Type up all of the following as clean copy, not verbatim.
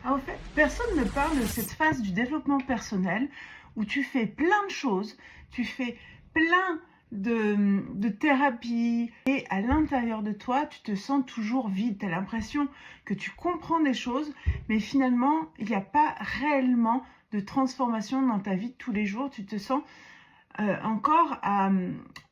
En fait, personne ne parle de cette phase du développement personnel où tu fais plein de choses, tu fais plein de thérapies et à l'intérieur de toi, tu te sens toujours vide. Tu as l'impression que tu comprends des choses, mais finalement, il n'y a pas réellement de transformation dans ta vie de tous les jours. Tu te sens encore à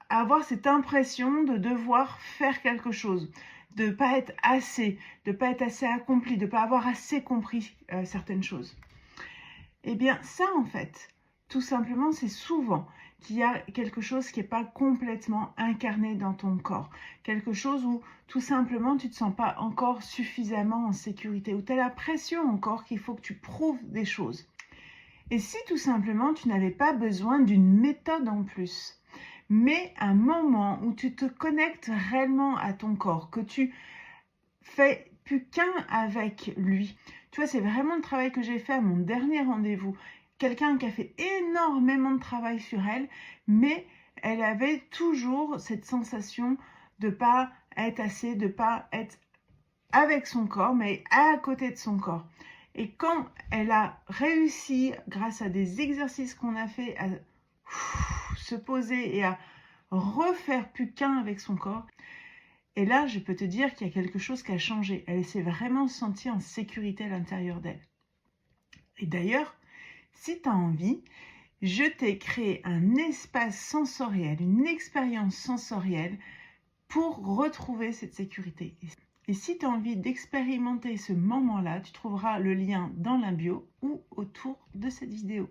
avoir cette impression de devoir faire quelque chose, de ne pas être assez, de ne pas être assez accompli, de ne pas avoir assez compris certaines choses. Eh bien, ça, en fait, tout simplement, c'est souvent qu'il y a quelque chose qui n'est pas complètement incarné dans ton corps. Quelque chose où, tout simplement, tu ne te sens pas encore suffisamment en sécurité, où tu as l'impression encore qu'il faut que tu prouves des choses. Et si, tout simplement, tu n'avais pas besoin d'une méthode en plus, mais un moment où tu te connectes réellement à ton corps, que tu fais plus qu'un avec lui. Tu vois, c'est vraiment le travail que j'ai fait à mon dernier rendez-vous. Quelqu'un qui a fait énormément de travail sur elle, mais elle avait toujours cette sensation de ne pas être assez, de ne pas être avec son corps, mais à côté de son corps. Et quand elle a réussi, grâce à des exercices qu'on a fait, à se poser et à refaire plus qu'un avec son corps, et là, je peux te dire qu'il y a quelque chose qui a changé. Elle s'est vraiment sentie en sécurité à l'intérieur d'elle. Et d'ailleurs, si tu as envie, je t'ai créé un espace sensoriel, une expérience sensorielle pour retrouver cette sécurité. Et si tu as envie d'expérimenter ce moment-là, tu trouveras le lien dans la bio ou autour de cette vidéo.